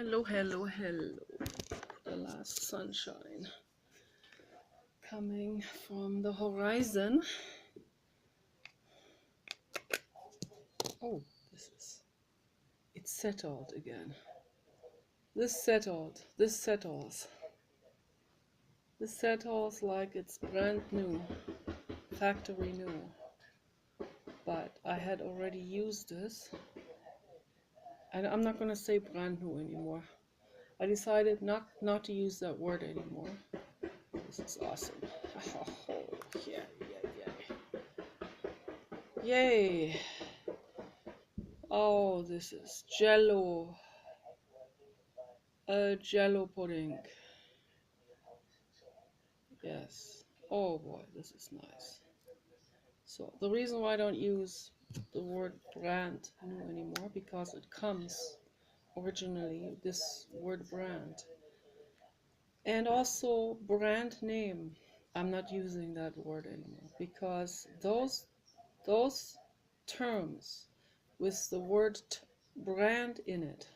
Hello, hello, hello. The last sunshine coming from the horizon. Oh, it's settled again. This settles. This settles like it's brand new, factory new. But I had already used this. And I'm not going to say brand new anymore. I decided not to use that word anymore. This is awesome. Oh, yeah. Yay! Oh, this is Jello. A Jello pudding. Yes. Oh boy, this is nice. So the reason why I don't use the word brand new anymore, because it comes originally this word brand. And also brand name. I'm not using that word anymore because those terms with the word brand in it,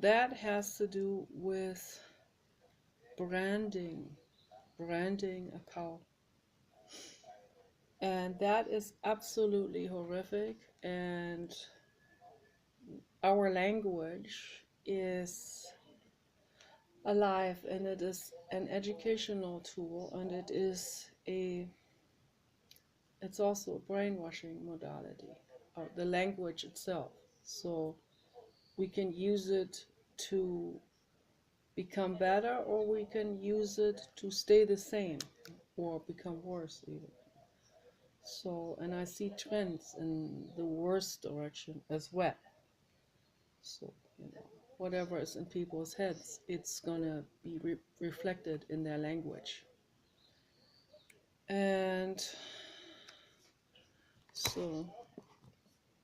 that has to do with branding a cow. And that is absolutely horrific. And our language is alive, and it is an educational tool, and it's also a brainwashing modality, the language itself. So we can use it to become better, or we can use it to stay the same or become worse even. So, and I see trends in the worst direction as well. So, whatever is in people's heads, it's gonna be reflected in their language. And so,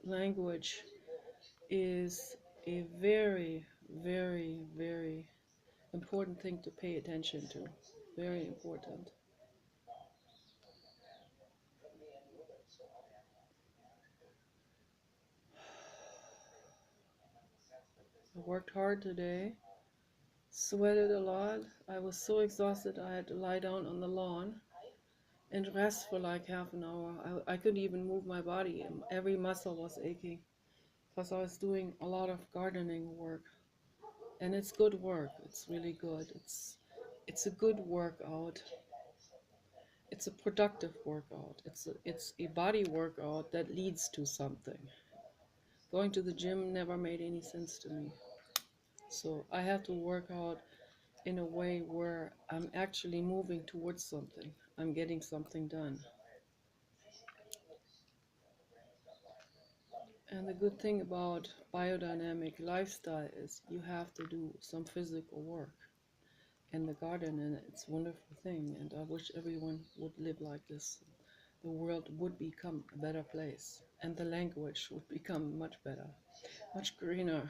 language is a very, very, very important thing to pay attention to. Very important. I worked hard today, sweated a lot. I was so exhausted I had to lie down on the lawn and rest for like half an hour. I couldn't even move my body. Every muscle was aching because I was doing a lot of gardening work. And it's good work. It's really good. It's a good workout. It's a productive workout. It's a body workout that leads to something. Going to the gym never made any sense to me. So I have to work out in a way where I'm actually moving towards something. I'm getting something done. And the good thing about biodynamic lifestyle is you have to do some physical work. And the garden, and it's a wonderful thing, and I wish everyone would live like this. The world would become a better place, and the language would become much better, much greener.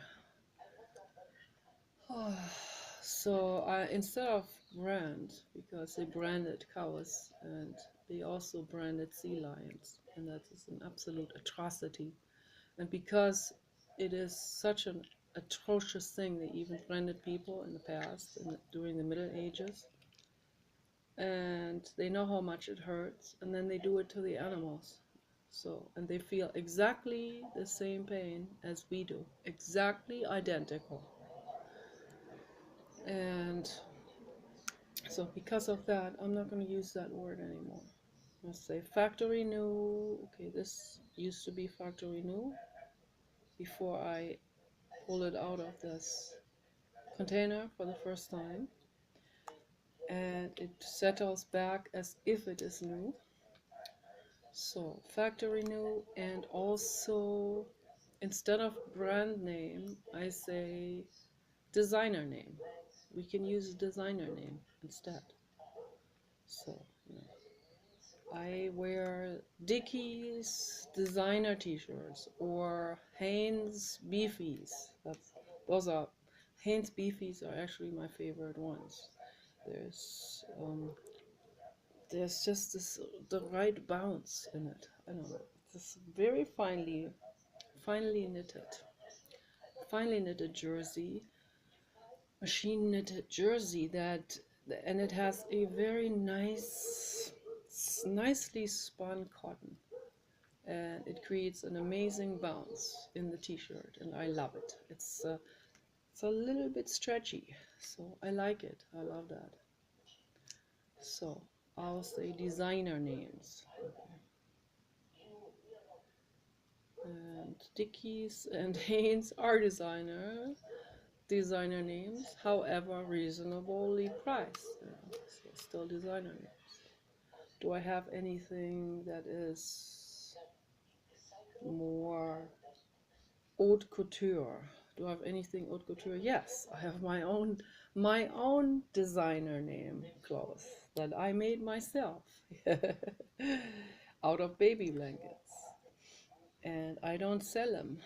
So instead of brand, because they branded cows and they also branded sea lions, and that is an absolute atrocity. And because it is such an atrocious thing, they even branded people in the past, during the Middle Ages, and they know how much it hurts, and then they do it to the animals. So, and they feel exactly the same pain as we do, exactly identical. And so because of that, I'm not going to use that word anymore. Let's say factory new. Okay, this used to be factory new before I pull it out of this container for the first time. And it settles back as if it is new. So factory new, and also instead of brand name, I say designer name. We can use a designer name instead. So, I wear Dickies designer t-shirts or Hanes Beefies. Hanes Beefies are actually my favorite ones. There's just the right bounce in it. I don't know. It's very finely knitted, finally knitted jersey, machine knitted jersey and it has a very nicely spun cotton, and it creates an amazing bounce in the t-shirt, and I love it. It's a little bit stretchy, so I like it. I love that. So I'll say designer names. And Dickies and Hanes are designer names, however reasonably priced. So still designer names. Do I have anything that is more haute couture? Do I have anything haute couture? Yes, I have my own designer name clothes that I made myself out of baby blankets, and I don't sell them.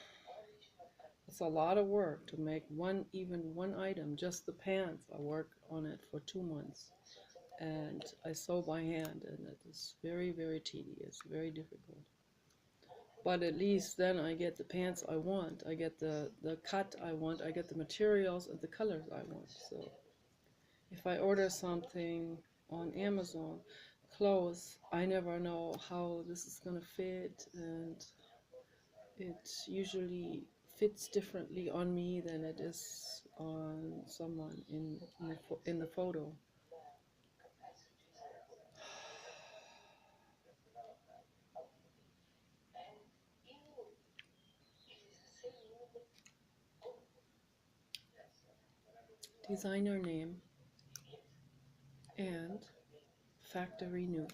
It's a lot of work to make even one item, just the pants. I work on it for 2 months, and I sew by hand, and it is very, very tedious, very difficult. But at least then I get the pants I want, I get the cut I want, I get the materials and the colors I want. So if I order something on Amazon, clothes, I never know how this is gonna fit, and it usually fits differently on me than it is on someone in the photo. Designer name and factory new.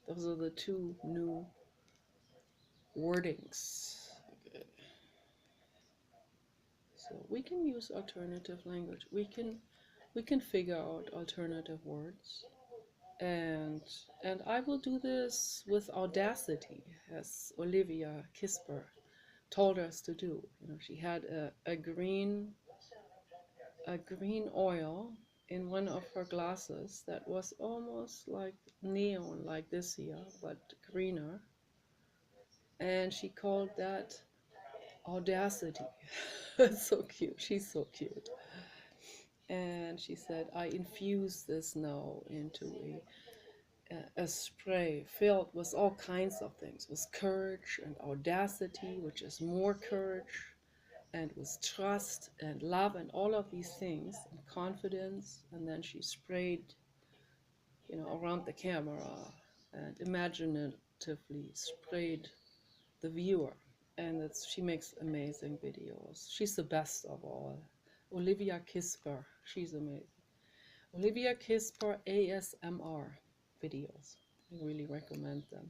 Those are the two new wordings. Okay. So we can use alternative language. We can figure out alternative words, and I will do this with audacity, as Olivia Kisper told us to do. You know, she had a green oil in one of her glasses that was almost like neon, like this here, but greener, and she called that audacity. It's so cute. She's so cute. And she said, I infuse this now into a spray filled with all kinds of things, with courage and audacity, which is more courage, and with trust and love and all of these things, and confidence. And then she sprayed, you know, around the camera and imaginatively sprayed the viewer. And she makes amazing videos. She's the best of all. Olivia Kisper, she's amazing. Olivia Kisper ASMR videos. I really recommend them.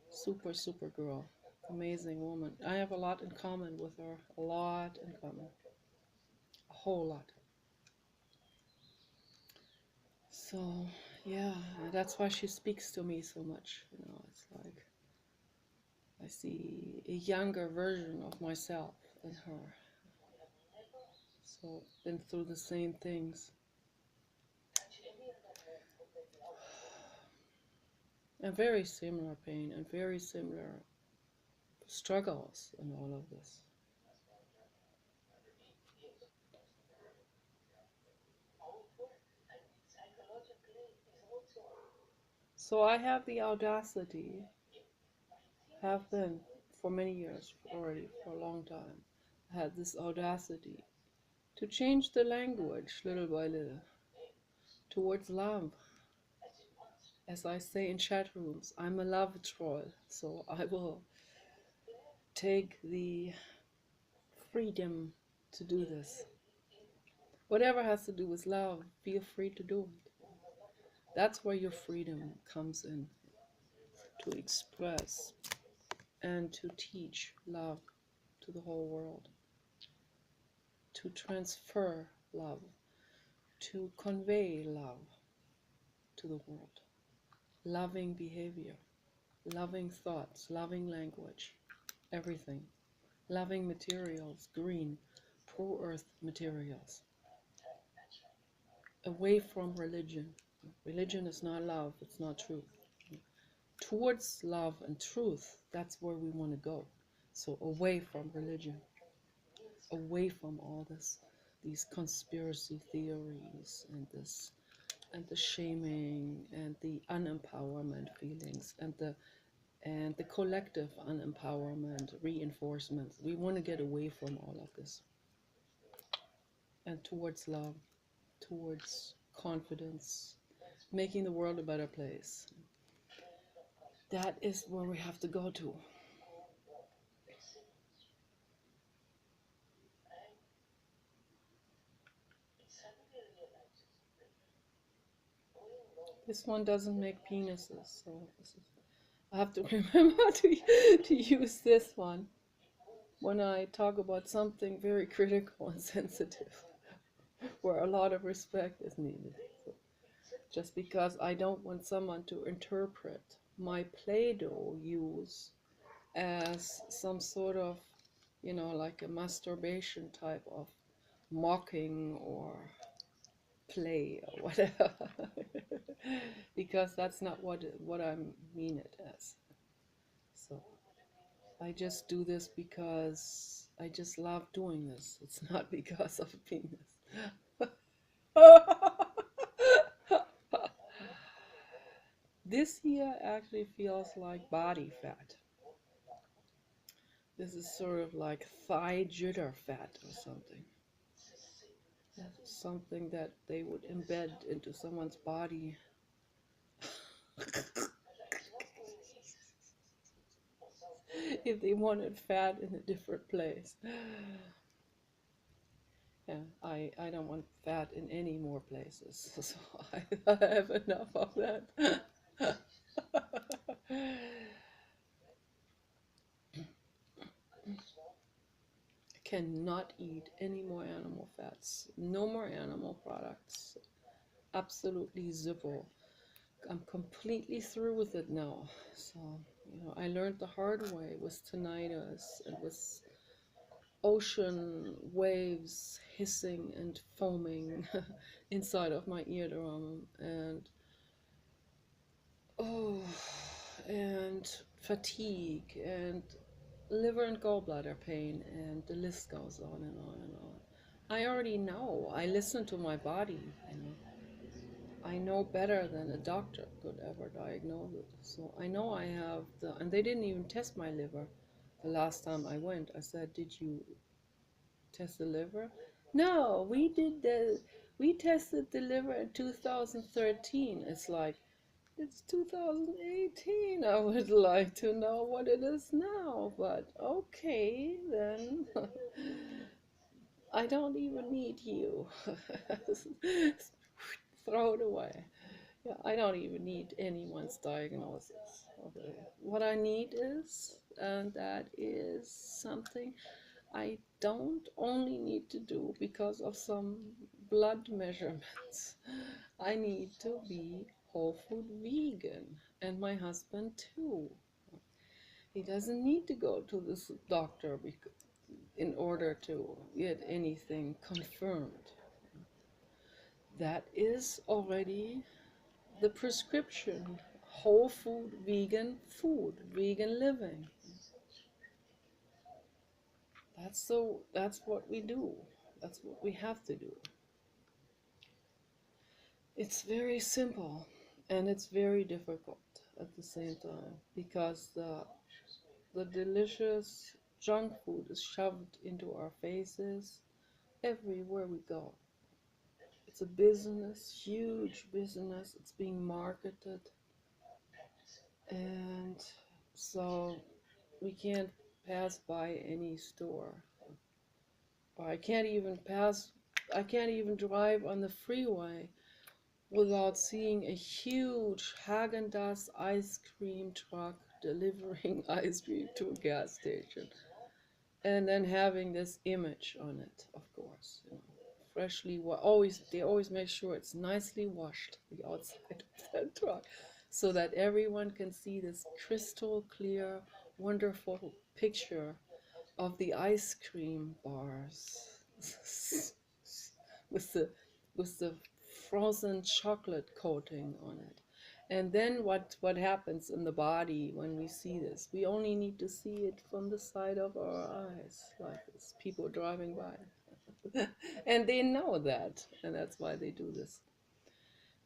Super, super girl. Amazing woman. I have a lot in common with her. A lot in common. A whole lot. So, yeah, that's why she speaks to me so much. You know, it's like I see a younger version of myself in her. So, been through the same things. And very similar pain and very similar struggles in all of this. So I have the audacity, have been for many years already, for a long time, I had this audacity to change the language little by little towards love. As I say in chat rooms, I'm a love troll, so I will take the freedom to do this. Whatever has to do with love, feel free to do it. That's where your freedom comes in, to express and to teach love to the whole world, to transfer love, to convey love to the world. Loving behavior, loving thoughts, loving language, everything. Loving materials, green, pro-earth materials. Away from religion. Religion is not love, it's not truth. Towards love and truth, that's where we want to go. So away from religion. away from all these conspiracy theories and the shaming and the unempowerment feelings and the collective unempowerment reinforcement. We want to get away from all of this and towards love, towards confidence, making the world a better place. That is where we have to go to. This one doesn't make penises, so I have to remember to use this one when I talk about something very critical and sensitive, where a lot of respect is needed. So just because I don't want someone to interpret my Play-Doh use as some sort of, like a masturbation type of mocking or play or whatever, because that's not what I mean it as. So I just do this because I just love doing this. It's not because of penis. This here actually feels like body fat. This is sort of like thigh jitter fat or something. Something that they would embed into someone's body. If they wanted fat in a different place. Yeah, I don't want fat in any more places, so I have enough of that. Cannot eat any more animal fats, no more animal products, absolutely zippo. I'm completely through with it now. So, I learned the hard way with tinnitus and with ocean waves hissing and foaming inside of my eardrum, and fatigue and liver and gallbladder pain, and the list goes on and on and on. I already know. I listen to my body. I know better than a doctor could ever diagnose it. So I know I have and they didn't even test my liver the last time I went. I said, "Did you test the liver?" "No, we tested the liver in 2013. It's like, it's 2018. I would like to know what it is now, but okay, then. I don't even need you. Throw it away. Yeah, I don't even need anyone's diagnosis. Okay. What I need is, and that is something I don't only need to do because of some blood measurements. I need to be whole food vegan, and my husband too. He doesn't need to go to this doctor in order to get anything confirmed. That is already the prescription. Whole food, vegan living. That's what we do. That's what we have to do. It's very simple and it's very difficult at the same time, because the delicious junk food is shoved into our faces everywhere we go. It's a business, huge business. It's being marketed, and so we can't pass by any store. Or I can't even drive on the freeway without seeing a huge Häagen-Dazs ice cream truck delivering ice cream to a gas station. And then having this image on it, of course. Freshly they always make sure it's nicely washed, the outside of that truck, so that everyone can see this crystal clear, wonderful picture of the ice cream bars with the frozen chocolate coating on it. And then what happens in the body when we see this? We only need to see it from the side of our eyes, like this, people driving by. And they know that, and that's why they do this.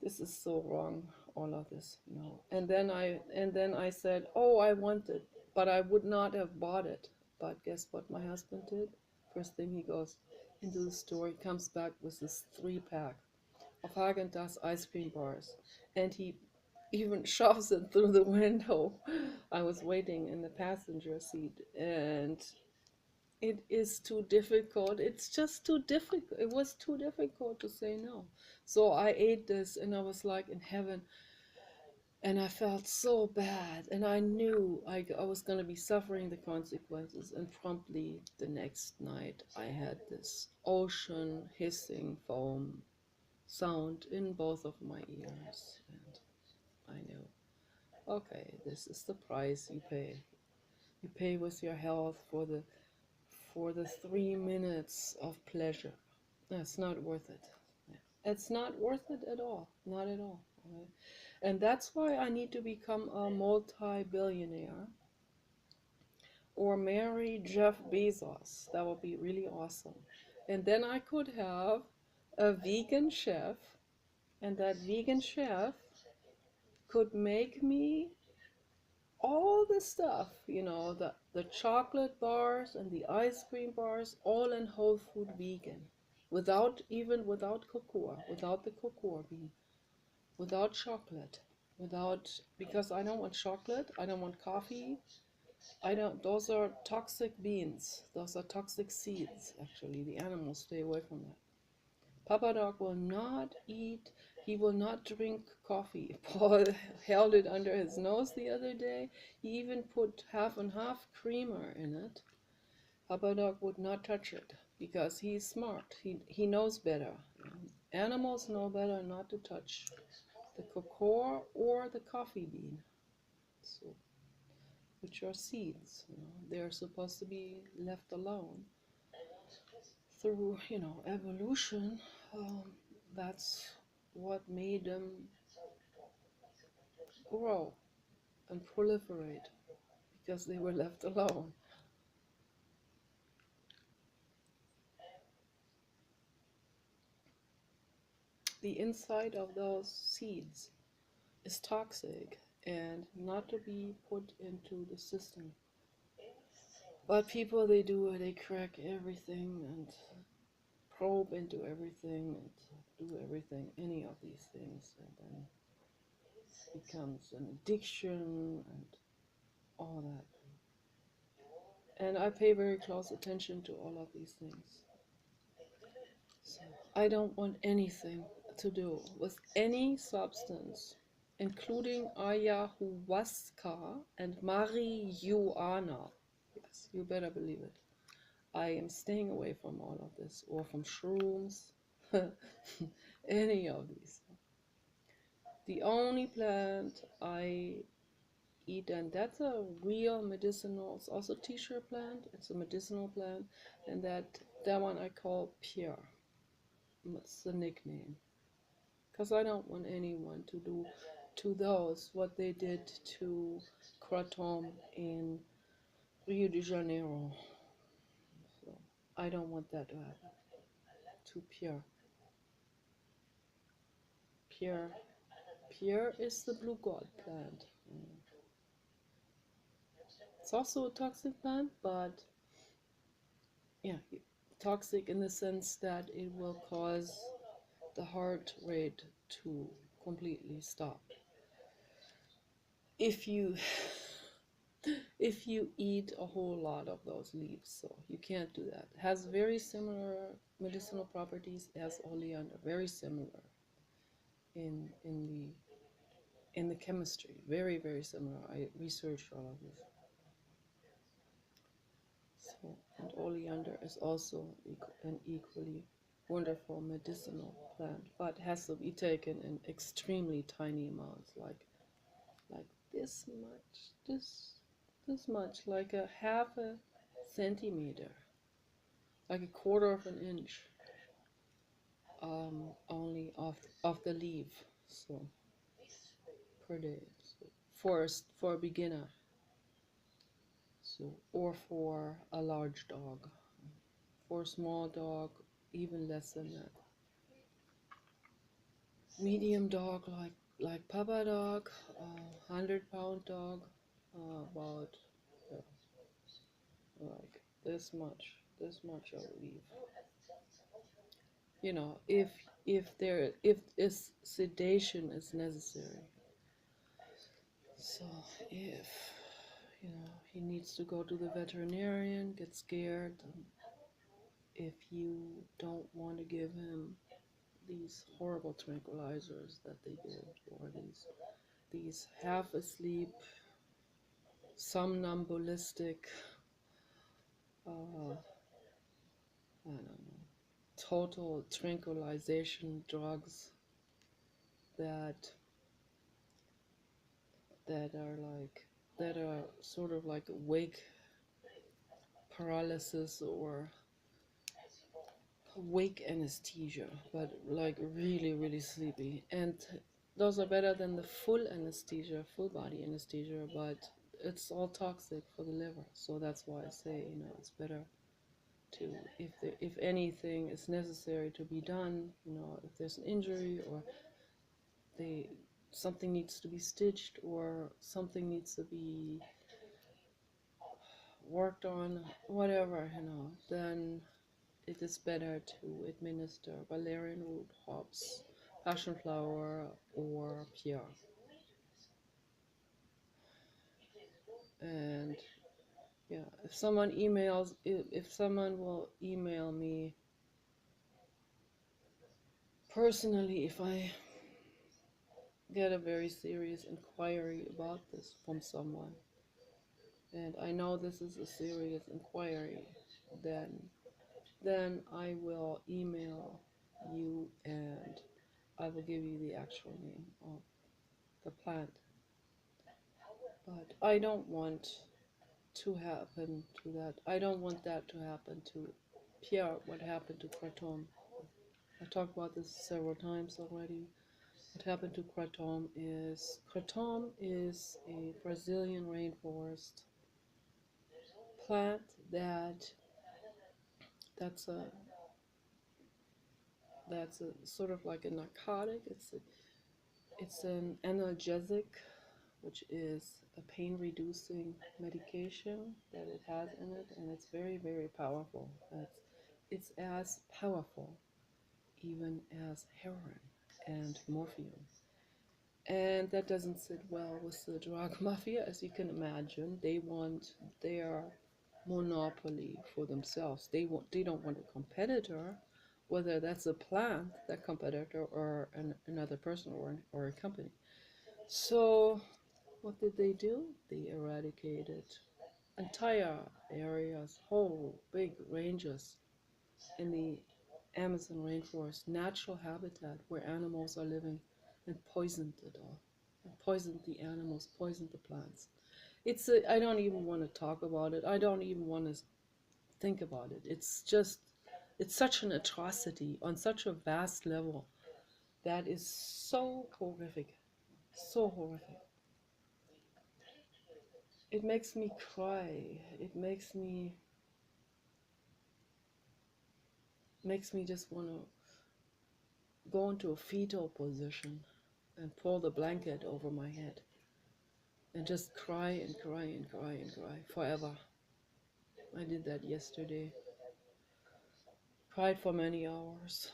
This is so wrong, all of this, no. And then I said, oh, I want it, but I would not have bought it. But guess what my husband did? First thing, he goes into the store, he comes back with this 3-pack of Haagen-Dazs ice cream bars, and he even shoves it through the window. I was waiting in the passenger seat, and it is too difficult. It's just too difficult. It was too difficult to say no. So I ate this, and I was like in heaven, and I felt so bad, and I knew I was going to be suffering the consequences. And promptly the next night, I had this ocean hissing foam sound in both of my ears, and I knew, okay, this is the price you pay. You pay with your health for the 3 minutes of pleasure. It's not worth it. It's not worth it at all. Not at all. Right? And that's why I need to become a multi-billionaire or marry Jeff Bezos. That would be really awesome. And then I could have a vegan chef, and that vegan chef could make me all the stuff, the chocolate bars and the ice cream bars, all in whole food vegan, without cocoa, without the cocoa bean, without chocolate, without, because I don't want chocolate, I don't want coffee, I don't, those are toxic beans, those are toxic seeds, actually, the animals stay away from that. Papa Dog will not eat, he will not drink coffee. Paul held it under his nose the other day. He even put half and half creamer in it. Papa Dog would not touch it because he's smart. He knows better. Animals know better not to touch the cocoa or the coffee bean, so, which are seeds. They're supposed to be left alone. Through, evolution, that's what made them grow and proliferate, because they were left alone. The inside of those seeds is toxic and not to be put into the system. But people, they do it, they crack everything and probe into everything and do everything, any of these things, and then it becomes an addiction and all that. And I pay very close attention to all of these things. So I don't want anything to do with any substance, including ayahuasca and marijuana. Yes, you better believe it. I am staying away from all of this, or from shrooms, any of these. The only plant I eat, and that's a real medicinal, it's also t-shirt plant, it's a medicinal plant, and that one I call Pierre. That's the nickname, because I don't want anyone to do to those what they did to Kratom in Rio de Janeiro. So I don't want that to happen to Pierre. Pierre, Pierre is the blue god plant. It's also a toxic plant, but yeah, toxic in the sense that it will cause the heart rate to completely stop if you if you eat a whole lot of those leaves. So you can't do that. It has very similar medicinal properties as oleander, very similar in the chemistry, very, very similar. I researched all of this. So, and oleander is also an equally wonderful medicinal plant, but has to be taken in extremely tiny amounts, like this much, this much, like a half a centimeter, like a quarter of an inch, only of the leaf. So per day. So for a beginner, so or for a large dog. For a small dog, even less than that. Medium dog like Papa dog, 100-pound dog, about like this much I believe. You know, if sedation is necessary. So if he needs to go to the veterinarian, get scared, if you don't want to give him these horrible tranquilizers that they give, or these half asleep, somnambulistic, I don't know, total tranquilization drugs that that are sort of like wake paralysis or wake anesthesia, but like really, really sleepy. And those are better than the full anesthesia, full body anesthesia, but it's all toxic for the liver. So that's why I say, it's better to, if anything is necessary to be done, if there's an injury or they something needs to be stitched or something needs to be worked on, whatever, then it is better to administer valerian root, hops, passion flower, or pear. And yeah, if someone will email me personally, if I get a very serious inquiry about this from someone, and I know this is a serious inquiry, then I will email you and I will give you the actual name of the plant. But I don't want to happen to that. I don't want that to happen to Pierre, what happened to Kratom. I talked about this several times already. What happened to Kratom is a Brazilian rainforest plant that's a sort of like a narcotic. It's an analgesic, which is a pain reducing medication that it has in it, and it's very, very powerful. It's as powerful even as heroin and morphine. And that doesn't sit well with the drug mafia, as you can imagine. They want their monopoly for themselves. They don't want a competitor, whether that's a plant, that competitor, or another person or a company. So what did they do? They eradicated entire areas, whole big ranges in the Amazon rainforest, natural habitat where animals are living, and poisoned it all. And poisoned the animals, poisoned the plants. I don't even want to talk about it. I don't even want to think about it. It's such an atrocity on such a vast level that is so horrific. So horrific. It makes me cry. It makes me just want to go into a fetal position and pull the blanket over my head and just cry and cry and cry and cry forever. I did that yesterday. Cried for many hours.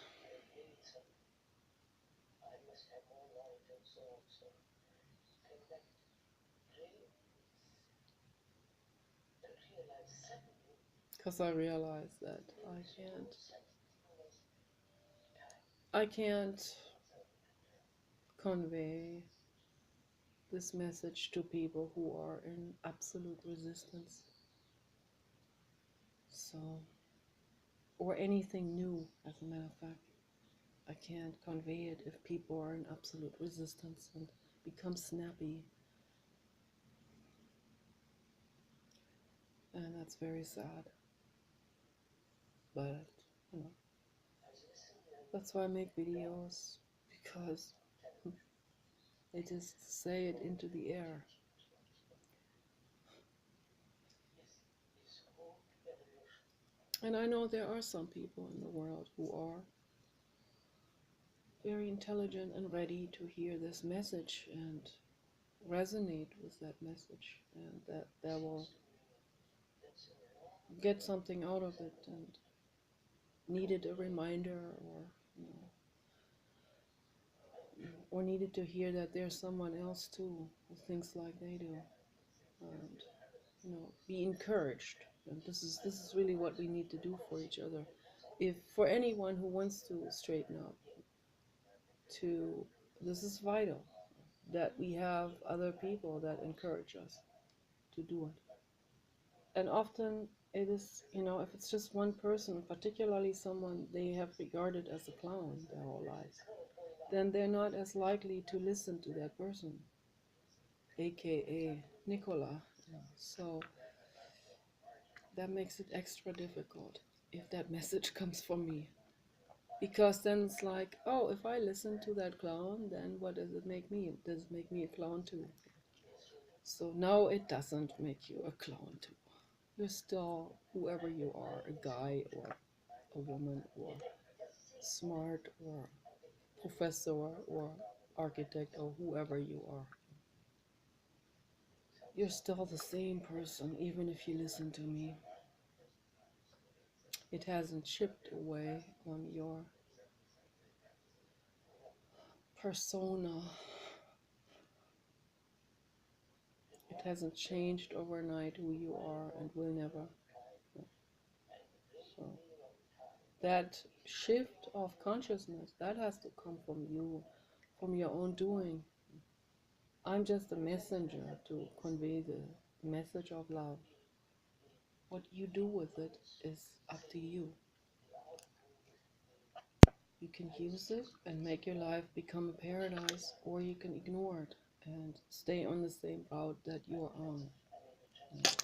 Because I realized that I can't convey this message to people who are in absolute resistance. So, or anything new, as a matter of fact. I can't convey it if people are in absolute resistance and become snappy. And that's very sad. But, you know, that's why I make videos, because They just say it into the air. And I know there are some people in the world who are very intelligent and ready to hear this message and resonate with that message, and that they will get something out of it and needed a reminder, or you know, or needed to hear that there's someone else too who thinks like they do, and be encouraged. And this is really what we need to do for each other. If for anyone who wants to straighten up, to this is vital that we have other people that encourage us to do it. And often it is, if it's just one person, particularly someone they have regarded as a clown their whole lives, then they're not as likely to listen to that person, aka Nicola. So that makes it extra difficult if that message comes from me. Because then it's like, oh, if I listen to that clown, then what does it make me? Does it make me a clown too? So no, it doesn't make you a clown too. You're still whoever you are, a guy or a woman, or smart or professor or architect or whoever you are. You're still the same person, even if you listen to me. It hasn't chipped away on your persona. It hasn't changed overnight who you are, and will never. So that shift of consciousness, that has to come from you, from your own doing. I'm just a messenger to convey the message of love. What you do with it is up to you. You can use it and make your life become a paradise, or you can ignore it and stay on the same route that you're on. And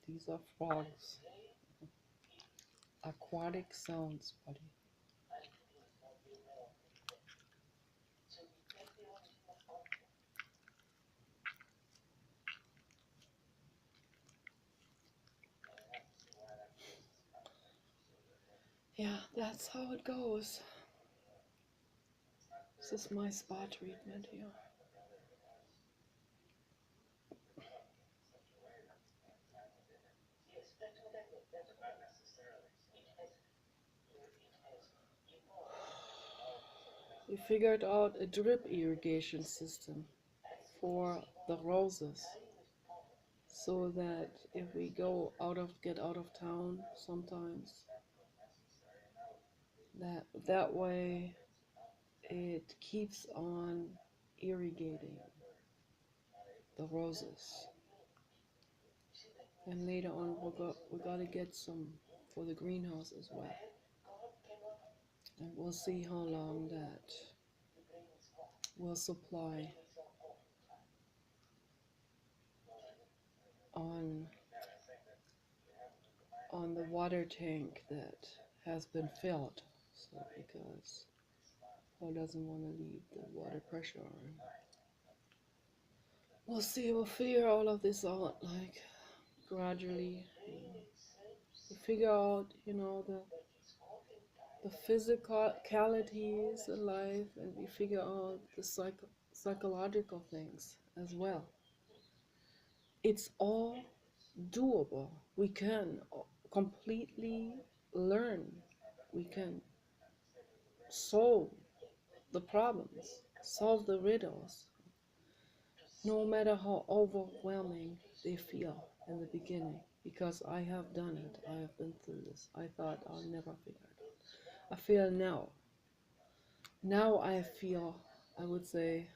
these are frogs. Aquatic sounds, buddy. Yeah, that's how it goes. This is my spa treatment here. We figured out a drip irrigation system for the roses, so that if we get out of town sometimes, that way it keeps on irrigating the roses. And later on we gotta get some for the greenhouse as well. And we'll see how long that will supply on the water tank that has been filled. So because Paul doesn't want to leave the water pressure on. We'll see, we'll figure all of this out, like, gradually. We figure out, the physicalities in life, and we figure out the psychological things as well. It's all doable. We can completely learn. We can solve the problems, solve the riddles, no matter how overwhelming they feel in the beginning, because I have done it. I have been through this. I thought I'll never figure it out. I feel now. Now I feel, I would say,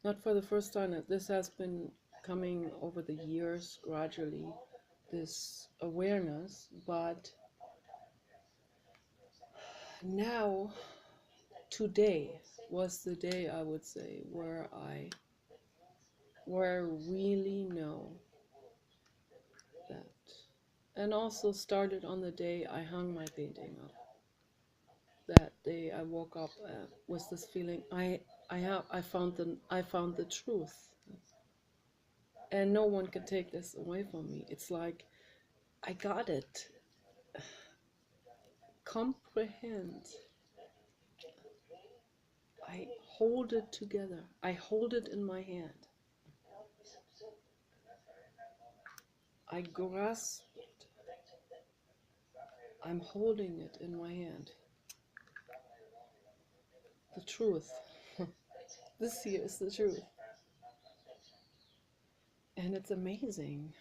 not for the first time, that this has been coming over the years gradually, this awareness, but now, today was the day, I would say, where I really know that. And also started on the day I hung my painting up. that day I woke up with this feeling, I found the truth, and no one can take this away from me. It's like I got it. Comprehend. I hold it together. I hold it in my hand. I grasp it. I'm holding it in my hand. The truth. This here is the truth. And it's amazing.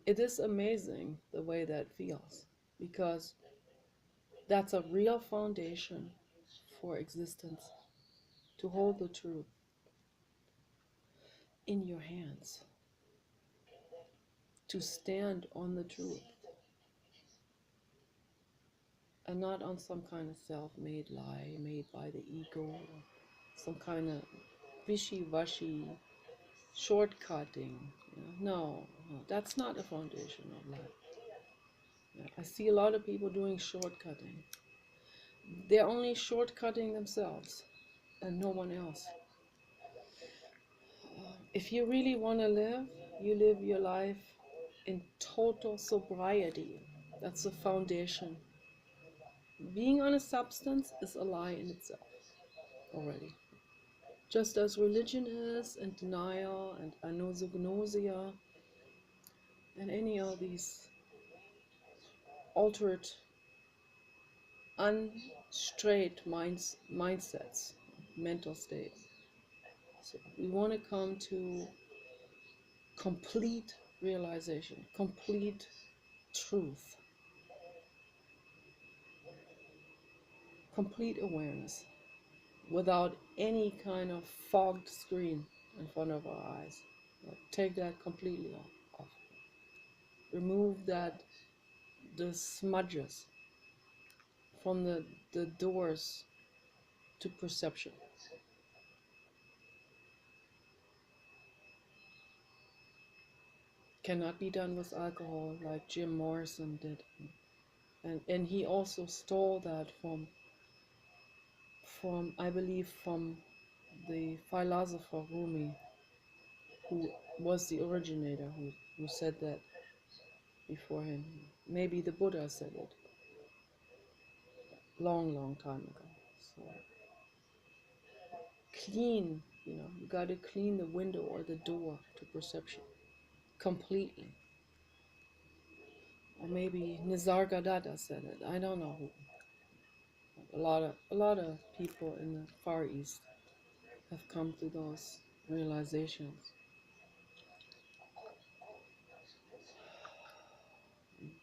It is amazing the way that feels, because that's a real foundation for existence, to hold the truth in your hands, to stand on the truth, and not on some kind of self-made lie made by the ego, or some kind of wishy-washy shortcutting. No, that's not a foundation of life. I see a lot of people doing shortcutting. They're only shortcutting themselves and no one else. If you really want to live, you live your life in total sobriety. That's the foundation. Being on a substance is a lie in itself already. Just as religion is, and denial, and anosognosia, and any of these altered, unstraight mindsets, mental states. So we want to come to complete realization, complete truth, complete awareness, without any kind of fogged screen in front of our eyes. Take that completely off. Remove the smudges from the doors to perception. Cannot be done with alcohol like Jim Morrison did. And he also stole that from I believe from the philosopher Rumi, who was the originator, who said that before him. Maybe the Buddha said it long time ago. So clean, you got to clean the window or the door to perception completely. Or maybe Nisargadatta said it. I don't know who. A lot of people in the Far East have come to those realizations.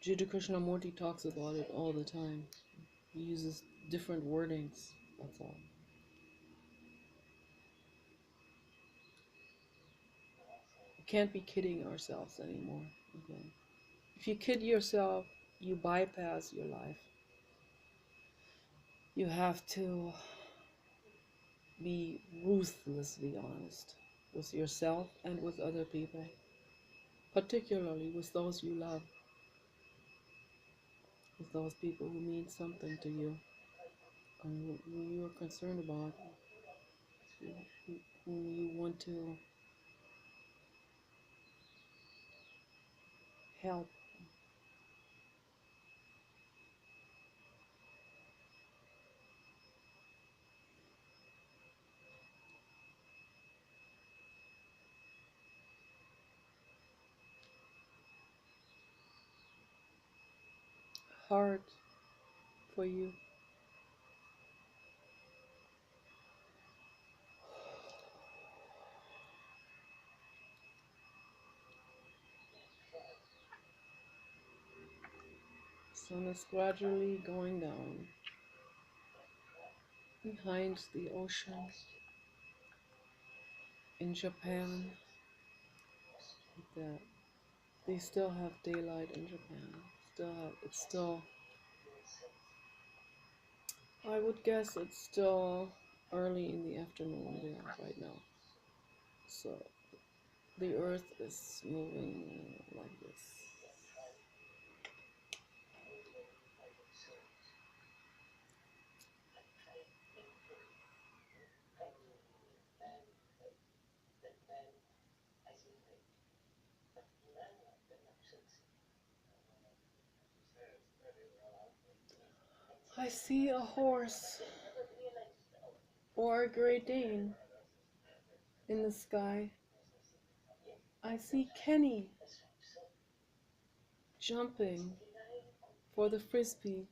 Jiddu Krishnamurti talks about it all the time. He uses different wordings, that's all. We can't be kidding ourselves anymore. Okay? If you kid yourself, you bypass your life. You have to be ruthlessly honest with yourself and with other people, particularly with those you love, with those people who mean something to you, and who you are concerned about, whom you want to help. Hard for you. Sun is gradually going down behind the ocean in Japan. That they still have daylight in Japan. I would guess it's still early in the afternoon there right now. So the earth is moving like this. I see a horse or a Great Dane in the sky. I see Kenny jumping for the frisbee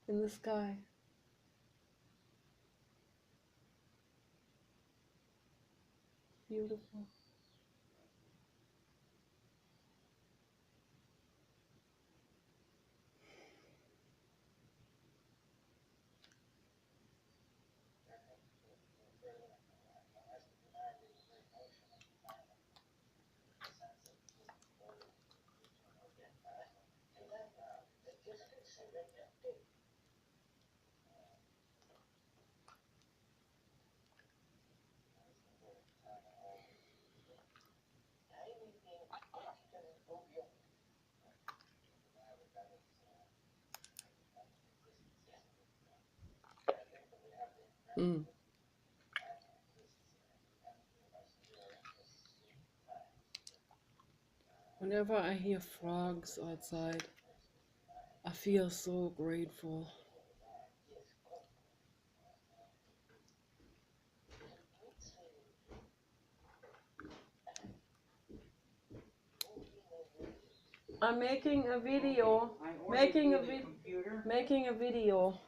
in the sky. Beautiful. Mm. Whenever I hear frogs outside, I feel so grateful. I'm making a video. Making a video.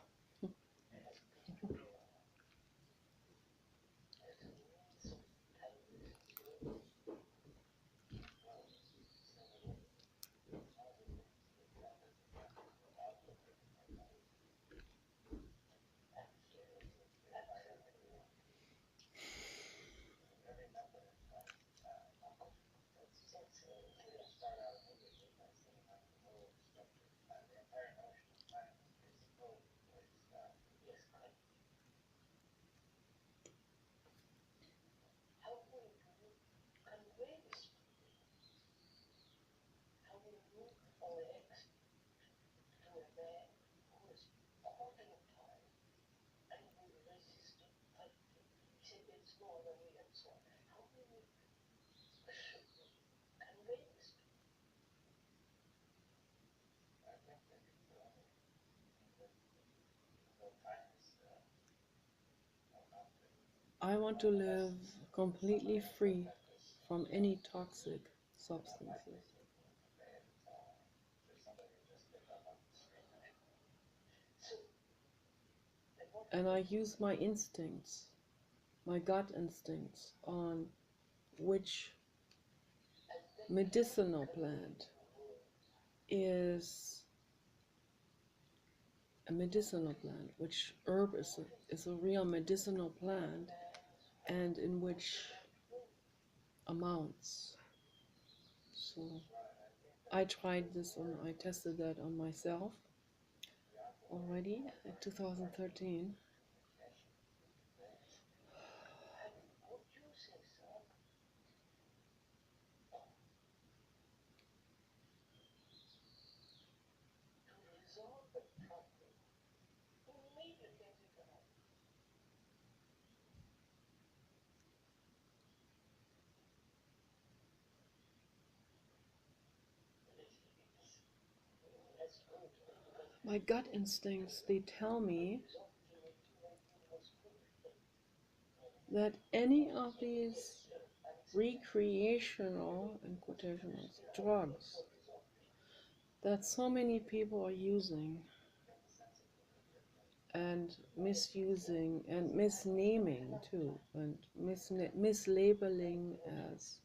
I want to live completely free from any toxic substances. And I use my instincts, my gut instincts, on which medicinal plant is a medicinal plant, which herb is a real medicinal plant, and in which amounts. So I tried this on, I tested that on myself already in 2013. My gut instincts, they tell me that any of these recreational, in quotations, drugs that so many people are using and misusing and misnaming too, and mislabeling as,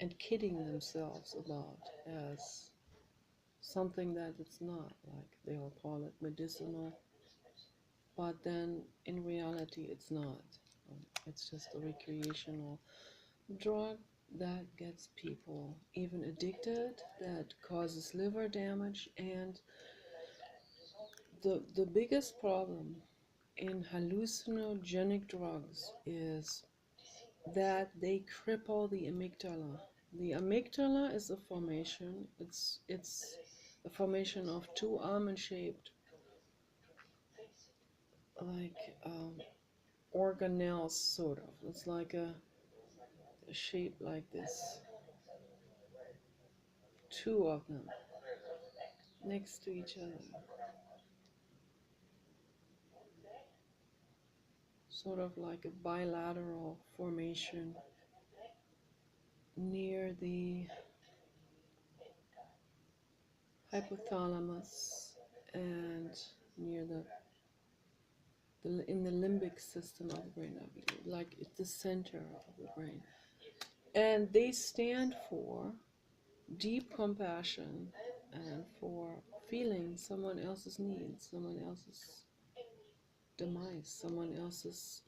and kidding themselves about as something that it's not, like they'll call it medicinal, but then in reality it's not. It's just a recreational drug that gets people even addicted, that causes liver damage, and the biggest problem in hallucinogenic drugs is that they cripple the amygdala. The amygdala is a formation, it's a formation of two almond-shaped, like organelles, sort of. It's like a shape like this, two of them. next to each other, sort of like a bilateral formation near the hypothalamus and near the in the limbic system of the brain, I believe, like it's the center of the brain. And they stand for deep compassion and for feeling someone else's needs, someone else's demise, someone else's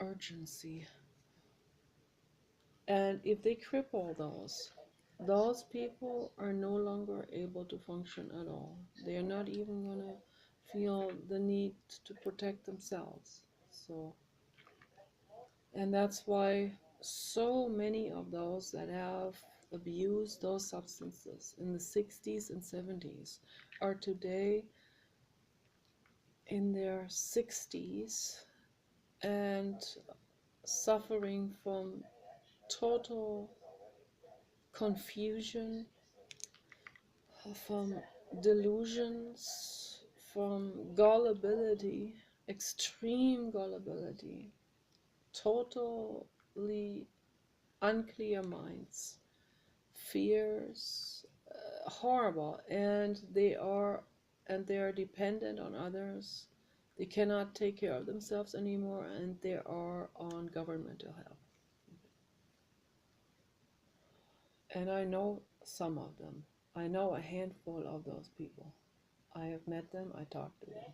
urgency. And if they cripple those people are no longer able to function at all. They are not even going to feel the need to protect themselves. So, and that's why so many of those that have abused those substances in the 60s and 70s are today in their 60s and suffering from total confusion, from delusions, from gullibility, extreme gullibility, totally unclear minds, fears, horrible, and they are dependent on others. They cannot take care of themselves anymore, and they are on governmental help. And I know some of them. I know a handful of those people. I have met them, I talked to them,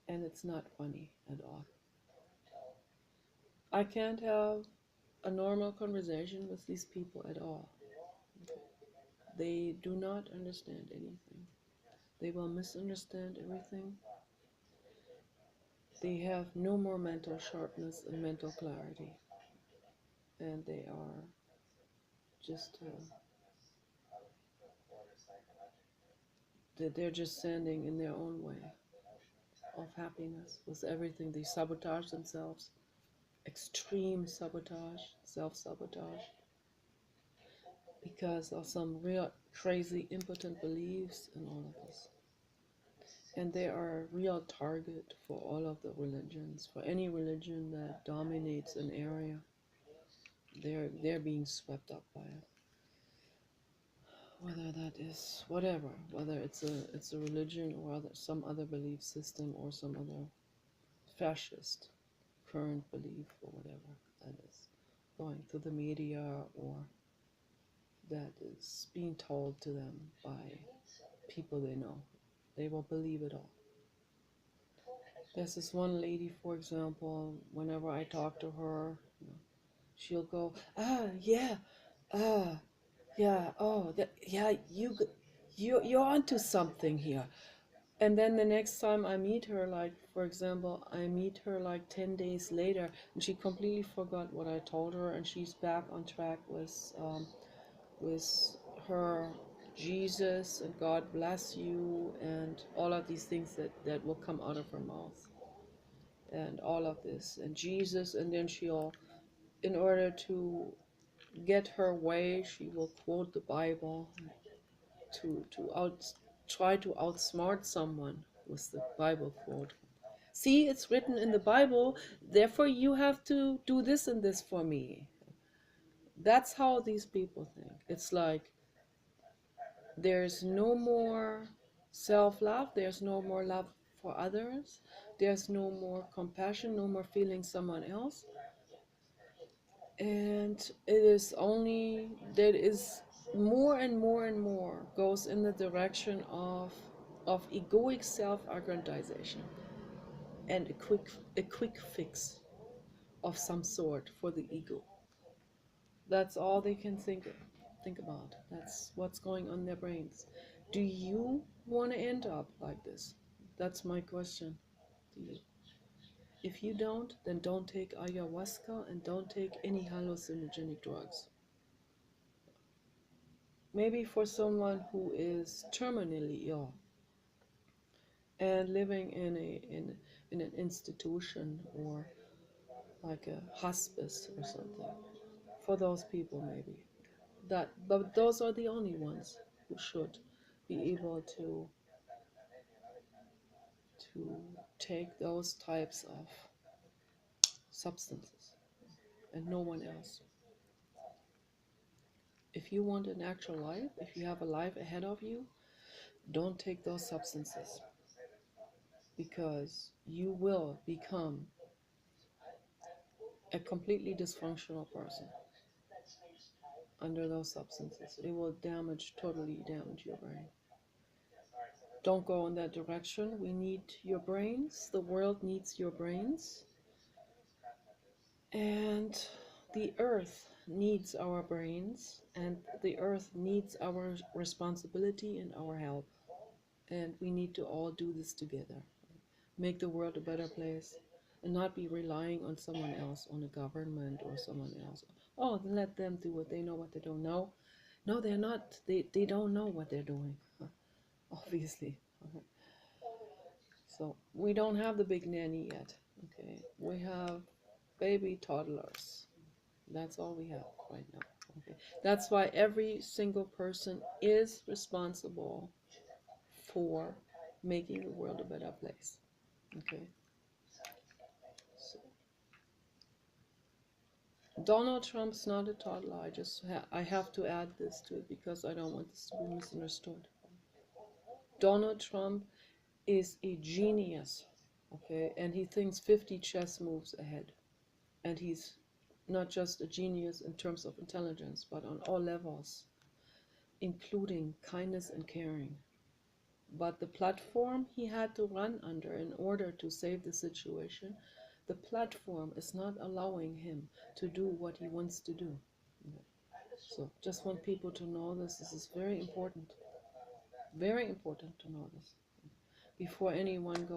and it's not funny at all. I can't have a normal conversation with these people at all. They do not understand anything. They will misunderstand everything. They have no more mental sharpness and mental clarity, and they are just they're just standing in their own way of happiness with everything. They sabotage themselves, extreme sabotage, self-sabotage, because of some real crazy impotent beliefs and all of this. And they are a real target for all of the religions, for any religion that dominates an area. They're being swept up by it. Whether that is whatever, whether it's a religion or some other belief system or some other fascist current belief or whatever that is going through the media or that is being told to them by people they know. They will believe it all. There's this one lady, for example, whenever I talk to her, she'll go, yeah, ah, yeah, oh, yeah, you're onto something here. And then the next time I meet her, like, for example, I meet her like 10 days later, and she completely forgot what I told her, and she's back on track with her Jesus and God bless you and all of these things that will come out of her mouth and all of this and Jesus, and then she'll, in order to get her way, she will quote the Bible to try to outsmart someone with the Bible quote. See, it's written in the Bible, therefore you have to do this and this for me. That's how these people think. It's like there's no more self-love, there's no more love for others, there's no more compassion, no more feeling someone else. And it is only that is more and more and more goes in the direction of egoic self-aggrandization and a quick fix of some sort for the ego. That's all they can think about. That's what's going on in their brains. Do you want to end up like this? That's my question to you. If you don't, then don't take ayahuasca and don't take any hallucinogenic drugs. Maybe for someone who is terminally ill and living in an institution or like a hospice or something. For those people maybe. But those are the only ones who should. be able to take those types of substances and no one else. If you want an actual life, if you have a life ahead of you, don't take those substances, because you will become a completely dysfunctional person under those substances. It will totally damage your brain. Don't go in that direction. We need your brains. The world needs your brains. And the earth needs our brains, and the earth needs our responsibility and our help. And we need to all do this together. Make the world a better place and not be relying on someone else, on a government or someone else. Oh, let them do it. They know what they don't know. No, they're not. They don't know what they're doing, obviously. So we don't have the big nanny yet. Okay, we have baby toddlers. That's all we have right now. Okay, that's why every single person is responsible for making the world a better place. Okay. So, Donald Trump's not a toddler. I have to add this to it because I don't want this to be misunderstood. Donald Trump is a genius, okay, and he thinks 50 chess moves ahead. And he's not just a genius in terms of intelligence, but on all levels, including kindness and caring. But the platform he had to run under in order to save the situation, the platform is not allowing him to do what he wants to do. So just want people to know this. This is very important. Very important to know this. Before anyone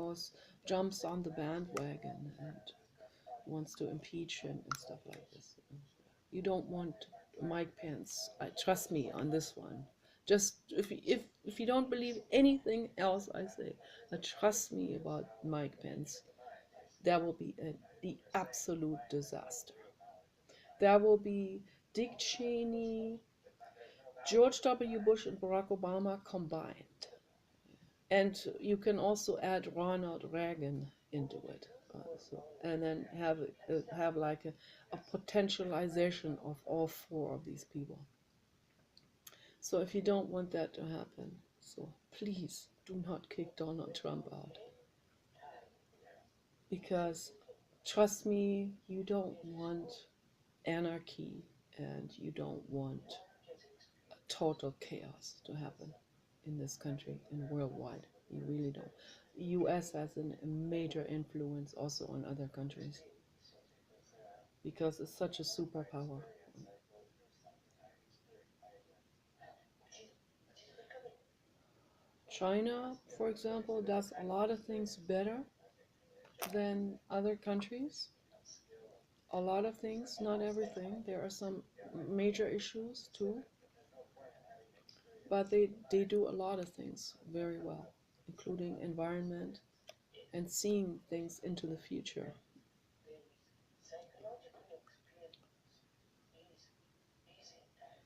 jumps on the bandwagon and wants to impeach him and stuff like this. You don't want Mike Pence. Trust me on this one. Just if you don't believe anything else I say, trust me about Mike Pence. That will be the absolute disaster. That will be Dick Cheney, George W. Bush, and Barack Obama combined. And you can also add Ronald Reagan into it. And then have like a potentialization of all four of these people. So if you don't want that to happen, so please do not kick Donald Trump out. Because trust me, you don't want anarchy and you don't want total chaos to happen in this country and worldwide. You really don't. The US has a major influence also on other countries because it's such a superpower. China, for example, does a lot of things better than other countries. A lot of things, not everything. There are some major issues too. But they do a lot of things very well, including environment and seeing things into the future.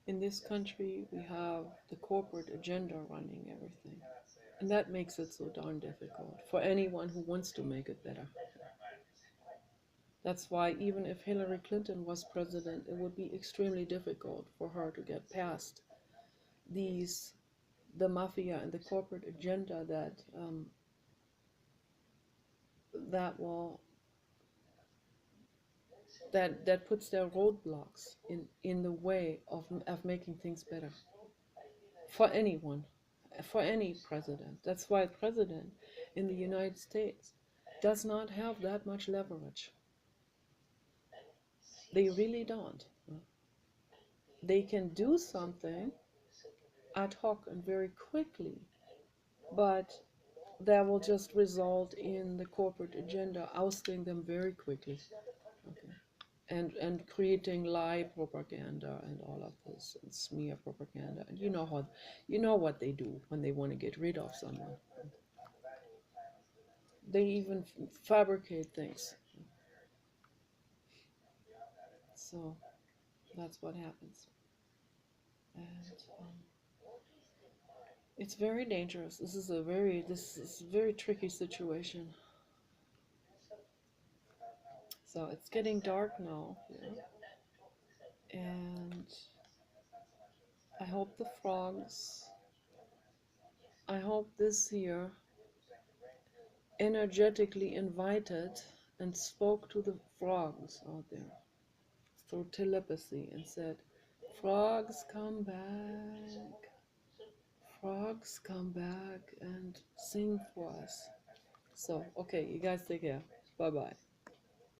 In this country, we have the corporate agenda running everything. And that makes it so darn difficult for anyone who wants to make it better. That's why even if Hillary Clinton was president, it would be extremely difficult for her to get past the mafia and the corporate agenda that puts their roadblocks in the way of making things better for anyone, for any president. That's why a president in the United States does not have that much leverage. They really don't. They can do something ad hoc and very quickly, but that will just result in the corporate agenda ousting them very quickly. Okay. And creating lie propaganda and all of this and smear propaganda. And you know what they do when they want to get rid of someone. They even fabricate things. So that's what happens. And It's very dangerous. This is a very tricky situation. So it's getting dark now here, and I hope the frogs. I hope this here energetically invited and spoke to the frogs out there through telepathy and said, "Frogs, come back. Frogs, come back and sing for us." So, okay, you guys take care. Bye bye.